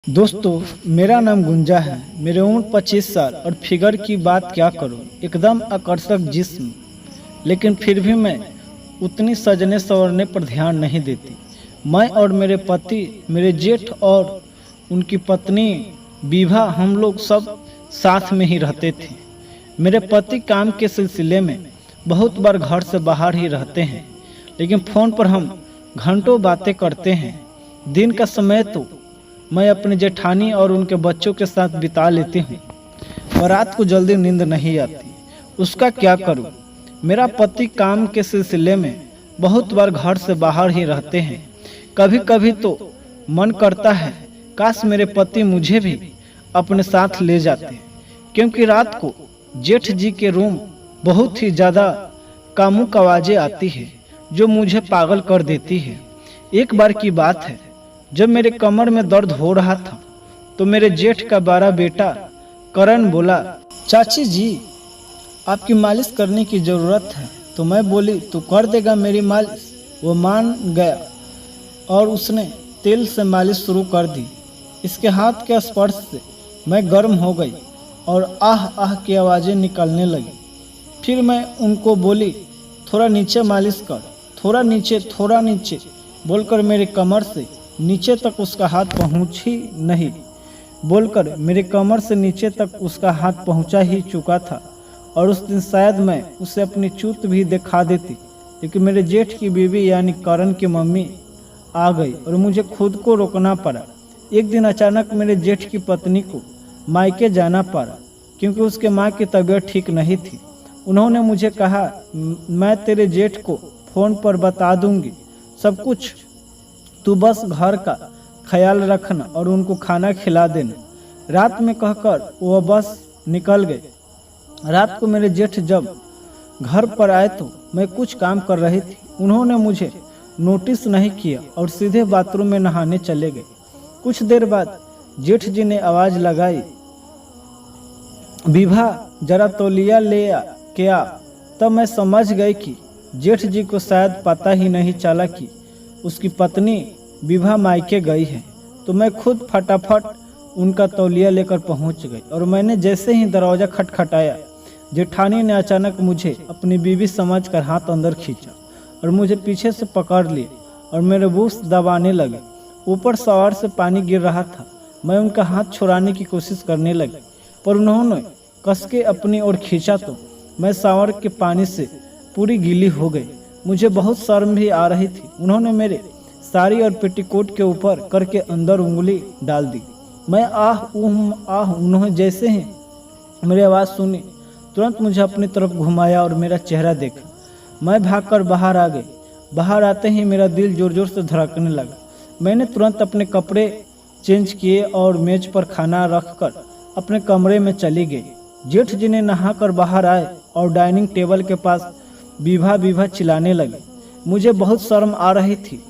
दोस्तों, मेरा नाम गुंजा है। मेरी उम्र 25 साल और फिगर की बात क्या करूं, एकदम आकर्षक जिस्म। लेकिन फिर भी मैं उतनी सजने संवरने पर ध्यान नहीं देती। मैं और मेरे पति, मेरे जेठ और उनकी पत्नी विभा, हम लोग सब साथ में ही रहते थे। मेरे पति काम के सिलसिले में बहुत बार घर से बाहर ही रहते हैं, लेकिन फ़ोन पर हम घंटों बातें करते हैं। दिन का समय तो मैं अपने जेठानी और उनके बच्चों के साथ बिता लेती हूँ, और रात को जल्दी नींद नहीं आती। उसका क्या करूँ? मेरा पति काम के सिलसिले में बहुत बार घर से बाहर ही रहते हैं। कभी कभी तो मन करता है काश मेरे पति मुझे भी अपने साथ ले जाते, क्योंकि रात को जेठ जी के रूम बहुत ही ज़्यादा कामुक आवाज़ें आती है जो मुझे पागल कर देती है। एक बार की बात है, जब मेरे कमर में दर्द हो रहा था तो मेरे जेठ का बड़ा बेटा करण बोला, चाची जी आपकी मालिश करने की ज़रूरत है। तो मैं बोली, तू कर देगा मेरी मालिश? वो मान गया और उसने तेल से मालिश शुरू कर दी। इसके हाथ के स्पर्श से मैं गर्म हो गई और आह आह की आवाज़ें निकलने लगी। फिर मैं उनको बोली, थोड़ा नीचे मालिश कर, थोड़ा नीचे बोलकर मेरे कमर से नीचे तक उसका हाथ पहुंची नहीं बोलकर मेरे कमर से नीचे तक उसका हाथ पहुंचा ही चुका था। और उस दिन शायद मैं उसे अपनी चूत भी दिखा देती, लेकिन मेरे जेठ की बीवी यानी करण की मम्मी आ गई और मुझे खुद को रोकना पड़ा। एक दिन अचानक मेरे जेठ की पत्नी को मायके जाना पड़ा, क्योंकि उसके माँ की तबीयत ठीक नहीं थी। उन्होंने मुझे कहा, मैं तेरे जेठ को फ़ोन पर बता दूंगी सब कुछ, तू बस घर का ख्याल रखना और उनको खाना खिला देना। रात में कहकर वह बस निकल गए। रात को मेरे जेठ जब घर पर आए तो मैं कुछ काम कर रही थी। उन्होंने मुझे नोटिस नहीं किया और सीधे बाथरूम में नहाने चले गए। कुछ देर बाद जेठ जी ने आवाज़ लगाई, विभा जरा तौलिया ले के आ। तब मैं समझ गई कि जेठ जी को शायद पता ही नहीं चला कि उसकी पत्नी विभा मायके गई है। तो मैं खुद फटाफट उनका तौलिया लेकर पहुंच गई, और मैंने जैसे ही दरवाज़ा खटखटाया, जेठानी ने अचानक मुझे अपनी बीवी समझकर हाथ अंदर खींचा और मुझे पीछे से पकड़ लिए और मेरे बूस दबाने लगे। ऊपर शॉवर से पानी गिर रहा था। मैं उनका हाथ छुड़ाने की कोशिश करने लगी, पर उन्होंने कस के अपनी ओर खींचा तो मैं शॉवर के पानी से पूरी गीली हो गई। मुझे बहुत शर्म भी आ रही थी। उन्होंने मेरे साड़ी और पेटीकोट के ऊपर करके अंदर उंगली डाल दी। मैं आह उन्होंने जैसे ही मेरी आवाज़ सुनी, तुरंत मुझे अपनी तरफ घुमाया और मेरा चेहरा देखा। मैं भागकर बाहर आ गई। बाहर आते ही मेरा दिल जोर जोर से धड़कने लगा। मैंने तुरंत अपने कपड़े चेंज किए और मेज पर खाना रखकर अपने कमरे में चली गई। जेठ जी ने नहाकर बाहर आए और डाइनिंग टेबल के पास विभा चिल्लाने लगे। मुझे बहुत शर्म आ रही थी,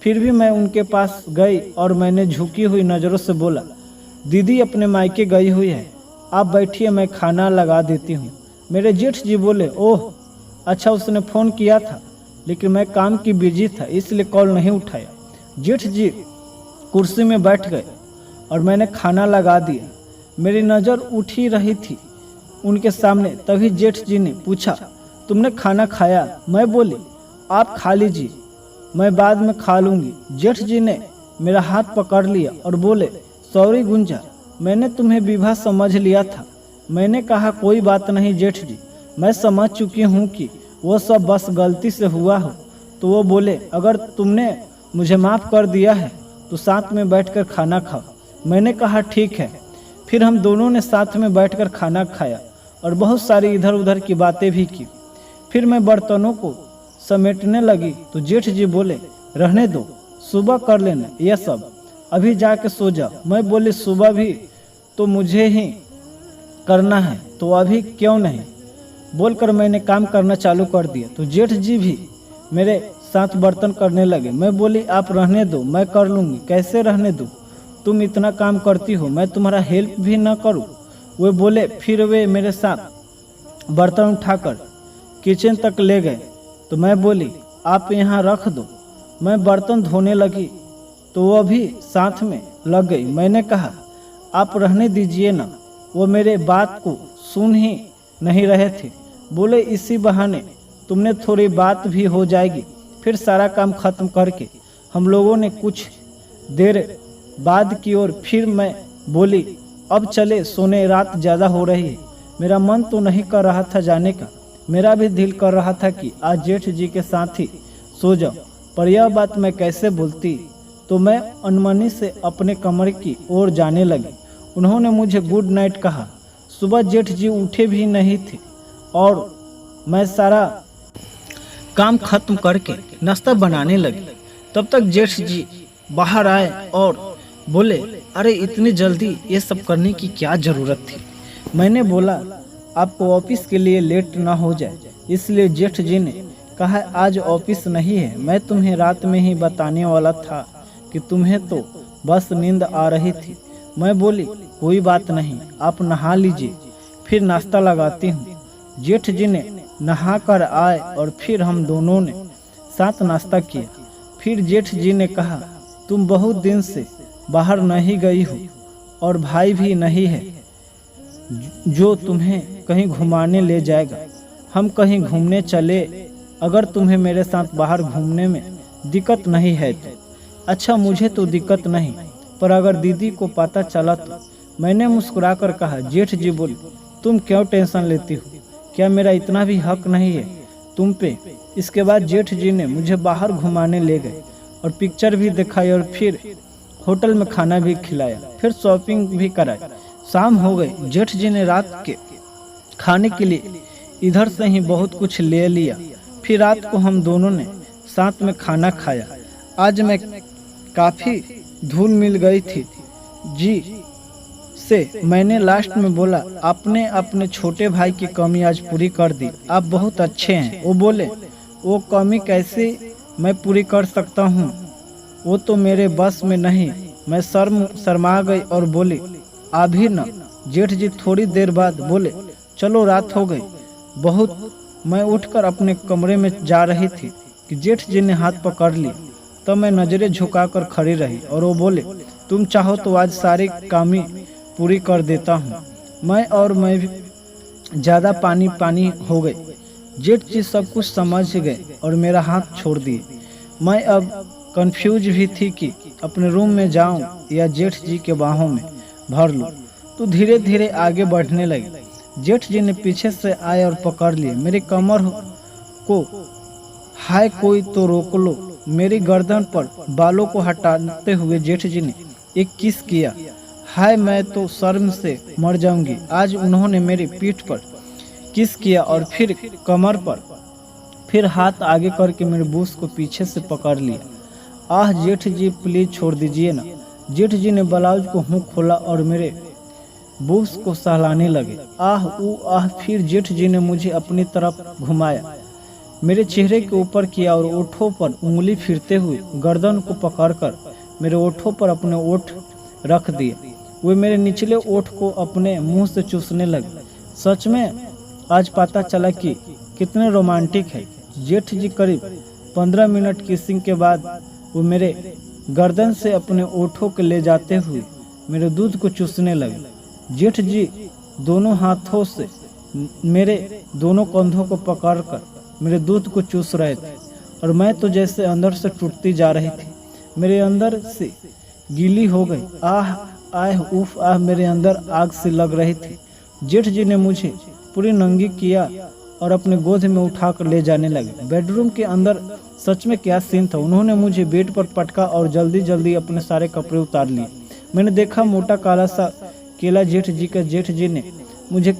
फिर भी मैं उनके पास गई और मैंने झुकी हुई नज़रों से बोला, दीदी अपने मायके गई हुई है, आप बैठिए, मैं खाना लगा देती हूँ। मेरे जेठ जी बोले, ओह अच्छा, उसने फ़ोन किया था, लेकिन मैं काम की बिजी था इसलिए कॉल नहीं उठाया। जेठ जी कुर्सी में बैठ गए और मैंने खाना लगा दिया। मेरी नज़र उठ ही रही थी उनके सामने, तभी जेठ जी ने पूछा, तुमने खाना खाया? मैं बोली, आप खा लीजिए, मैं बाद में खा लूँगी। जेठ जी ने मेरा हाथ पकड़ लिया और बोले, सॉरी गुंजा, मैंने तुम्हें विभा समझ लिया था। मैंने कहा, कोई बात नहीं जेठ जी, मैं समझ चुकी हूँ कि वो सब बस गलती से हुआ हो। तो वो बोले, अगर तुमने मुझे माफ़ कर दिया है तो साथ में बैठकर खाना खाओ। मैंने कहा, ठीक है। फिर हम दोनों ने साथ में बैठकर खाना खाया और बहुत सारी इधर उधर की बातें भी की। फिर मैं बर्तनों को समेटने लगी तो जेठ जी बोले, रहने दो, सुबह कर लेना यह सब, अभी जाके सो जाओ। मैं बोली, सुबह भी तो मुझे ही करना है, तो अभी क्यों नहीं? बोलकर मैंने काम करना चालू कर दिया। तो जेठ जी भी मेरे साथ बर्तन करने लगे। मैं बोली, आप रहने दो, मैं कर लूँगी। कैसे रहने दूँ? तुम इतना काम करती हो, मैं तुम्हारा हेल्प भी ना करूँ? वे बोले। फिर वे मेरे साथ बर्तन उठाकर किचन तक ले गए। तो मैं बोली, आप यहाँ रख दो। मैं बर्तन धोने लगी तो वह भी साथ में लग गई। मैंने कहा, आप रहने दीजिए ना। वो मेरे बात को सुन ही नहीं रहे थे। बोले, इसी बहाने तुमने थोड़ी बात भी हो जाएगी। फिर सारा काम खत्म करके हम लोगों ने कुछ देर बाद की और फिर मैं बोली, अब चले सोने, रात ज़्यादा हो रही है। मेरा मन तो नहीं कर रहा था जाने का, मेरा भी दिल कर रहा था कि आज जेठ जी के साथ ही सो जाऊं, पर यह बात मैं कैसे बोलती। तो मैं अनमनी से अपने कमरे की ओर जाने लगी। उन्होंने मुझे गुड नाइट कहा। सुबह जेठ जी उठे भी नहीं थे और मैं सारा काम खत्म करके नाश्ता बनाने लगी। तब तक जेठ जी बाहर आए और बोले, अरे इतनी जल्दी ये सब करने की क्या ज़रूरत थी। मैंने बोला, आपको ऑफिस के लिए लेट ना हो जाए, इसलिए जेठ जी ने कहा, आज ऑफिस नहीं है। मैं तुम्हें रात में ही बताने वाला था कि तुम्हें तो बस नींद आ रही थी। मैं बोली, कोई बात नहीं, आप नहा लीजिए, फिर नाश्ता लगाती हूँ। जेठ जी ने नहा कर आए और फिर हम दोनों ने साथ नाश्ता किया। फिर जेठ जी ने कहा, तुम बहुत दिन से बाहर नहीं गई हो और भाई भी नहीं है जो तुम्हें कहीं घुमाने ले जाएगा। हम कहीं घूमने चले, अगर तुम्हें मेरे साथ बाहर घूमने में दिक्कत नहीं है तो। अच्छा, मुझे तो दिक्कत नहीं, पर अगर दीदी को पता चला तो। मैंने मुस्कुराकर कहा। जेठ जी बोली, तुम क्यों टेंशन लेती हो, क्या मेरा इतना भी हक नहीं है तुम पे। इसके बाद जेठ जी ने मुझे बाहर घुमाने ले गए और पिक्चर भी दिखाई और फिर होटल में खाना भी खिलाया, फिर शॉपिंग भी कराई। शाम हो गई। जेठ जी ने रात के खाने के लिए इधर से ही बहुत कुछ ले लिया। फिर रात को हम दोनों ने साथ में खाना खाया। आज मैं काफ़ी धूल मिल गई थी जी से। मैंने लास्ट में बोला, आपने अपने छोटे भाई की कमी आज पूरी कर दी, आप बहुत अच्छे हैं। वो बोले, वो कमी कैसे मैं पूरी कर सकता हूँ, वो तो मेरे बस में नहीं। मैं शर्मा गई और बोली, अभी न। जेठ जी थोड़ी देर बाद बोले, चलो रात हो गई बहुत। मैं उठकर अपने कमरे में जा रही थी कि जेठ जी ने हाथ पकड़ लिया। तब मैं नज़रें झुकाकर खड़ी रही और वो बोले, तुम चाहो तो आज सारी कामी पूरी कर देता हूँ। मैं भी ज़्यादा पानी हो गई। जेठ जी सब कुछ समझ गए और मेरा हाथ छोड़ दिए। मैं अब कंफ्यूज भी थी कि अपने रूम में जाऊं या जेठ जी के बाहों में भर लूं। तो धीरे धीरे आगे बढ़ने लगी। जेठ जी ने पीछे से आए और पकड़ लिए मेरी कमर को। हाय, कोई तो रोक लो। मेरी गर्दन पर बालों को हटाते हुए जेठ जी ने एक किस किया। हाय, मैं तो शर्म से मर जाऊंगी। आज उन्होंने मेरी पीठ पर किस किया और फिर कमर पर, फिर हाथ आगे करके मेरे बूस को पीछे से पकड़ लिया। आह जेठ जी, प्लीज छोड़ दीजिए ना। जेठ जी ने ब्लाउज को मुंह खोला और मेरे बूस को सहलाने लगे। आह ऊ आह। फिर जेठ जी ने मुझे अपनी तरफ घुमाया, मेरे चेहरे के ऊपर किया और ओठों पर उंगली फिरते हुए गर्दन को पकड़कर मेरे ओठों पर अपने ओठ रख दिए। वे मेरे निचले ओठ को अपने मुंह से चूसने लगे। सच में आज पता चला कि कितने रोमांटिक है। जेठ जी करीब 15 मिनट किसिंग के बाद वो मेरे गर्दन से अपने ओठों के ले जाते हुए मेरे दूध को चूसने लगे। जेठ जी दोनों हाथों से मेरे दोनों कंधों को पकड़कर मेरे दूध को चूस रहे थे और मैं तो जैसे अंदर से टूटती जा रही थी। मेरे अंदर से गीली हो गई। आह आह उफ आह, मेरे अंदर आग से लग रही थी। जेठ जी ने मुझे पूरी नंगी किया और अपने गोद में उठाकर ले जाने लगे। बेडरूम के अंदर सच में क्या सीन था। उन्होंने मुझे बेड पर पटका और जल्दी जल्दी अपने सारे कपड़े उतार लिए। मैंने देखा मोटा काला सा केला जेठ जी का। जेठ जी ने मुझे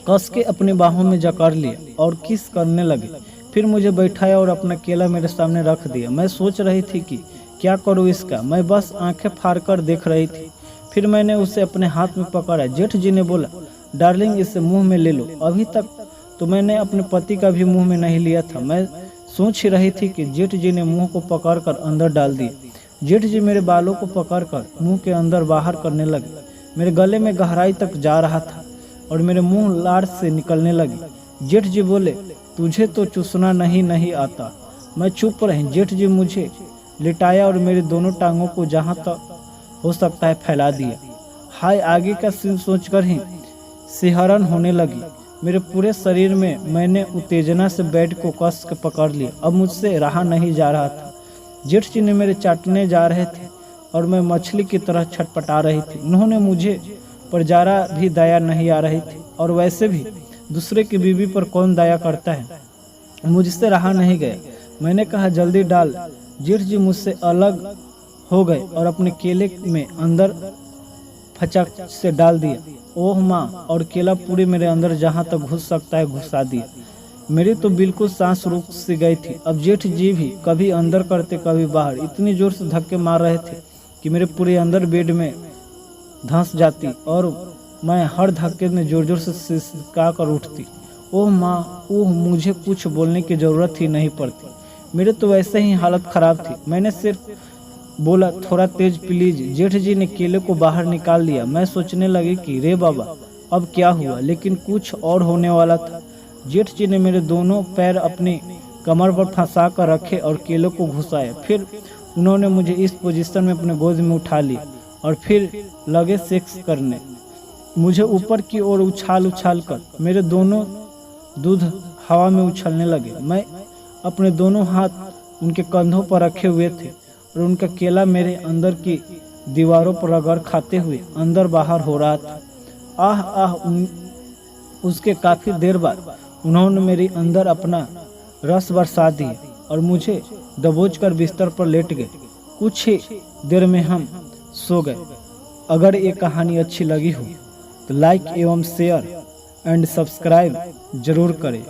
कस के अपनी बाहों में जकड़ लिया और किस करने लगे। फिर मुझे बैठाया और अपना केला मेरे सामने रख दिया। मैं सोच रही थी कि क्या करूँ इसका। मैं बस आंखें फाड़ कर देख रही थी। फिर मैंने उसे अपने हाथ में पकड़ा। जेठ जी ने बोला, डार्लिंग इसे मुंह में ले लो। अभी तक तो मैंने अपने पति का भी मुंह में नहीं लिया था। मैं सोच ही रही थी कि जेठ जी ने मुंह को पकड़कर अंदर डाल दिया। जेठ जी मेरे बालों को पकड़कर मुंह के अंदर बाहर करने लगे। मेरे गले में गहराई तक जा रहा था और मेरे मुंह लार से निकलने लगी। जेठ जी बोले, तुझे तो चूसना नहीं आता। मैं चुप रही। जेठ जी मुझे लिटाया और मेरी दोनों टांगों को जहाँ तक हो सकता है फैला दिया। हाय, आगे का सीन सोचकर ही सिहरन होने लगी मेरे पूरे शरीर में। मैंने उत्तेजना से बेड को कस के पकड़ लिया। अब मुझसे रहा नहीं जा रहा था। जेठ जी ने मेरे चाटने जा रहे थे और मैं मछली की तरह छटपटा रही थी। उन्होंने मुझे पर जरा भी दया नहीं आ रही थी, और वैसे भी दूसरे की बीवी पर कौन दया करता है। मुझसे रहा नहीं गया। मैंने कहा, जल्दी डाल। जेठ जी मुझसे अलग हो गए और अपने केले में अंदर फचक से डाल दिया। ओह माँ, और केला पूरे मेरे अंदर जहाँ तक घुस सकता है घुसा दिया। मेरी तो बिल्कुल सांस रुक सी गई थी। अब जेठ जी भी कभी अंदर करते कभी बाहर। इतनी जोर से धक्के मार रहे थे कि मेरे पूरे अंदर बेड में धंस जाती और मैं हर धक्के में जोर जोर से सिसका कर उठती। ओह माँ, ओह, मुझे कुछ बोलने की ज़रूरत ही नहीं पड़ती। मेरे तो वैसे ही हालत ख़राब थी। मैंने सिर्फ बोला, थोड़ा तेज प्लीज। जेठ जी ने केले को बाहर निकाल लिया। मैं सोचने लगी कि रे बाबा, अब क्या हुआ, लेकिन कुछ और होने वाला था। जेठ जी ने मेरे दोनों पैर अपनी कमर पर फंसा कर रखे और केलों को घुसाया। फिर उन्होंने मुझे इस पोजीशन में अपने गोद में उठा लिया और फिर लगे सेक्स करने। मुझे ऊपर की ओर उछाल उछाल कर मेरे दोनों दूध हवा में उछलने लगे। मैं अपने दोनों हाथ उनके कंधों पर रखे हुए थे और उनका केला मेरे अंदर की दीवारों पर रगड़ खाते हुए अंदर बाहर हो रहा था। आह आह, उसके काफ़ी देर बाद उन्होंने मेरे अंदर अपना रस बरसा दिया और मुझे दबोचकर बिस्तर पर लेट गए। कुछ ही देर में हम सो गए। अगर ये कहानी अच्छी लगी हो तो लाइक एवं शेयर एंड सब्सक्राइब जरूर करें।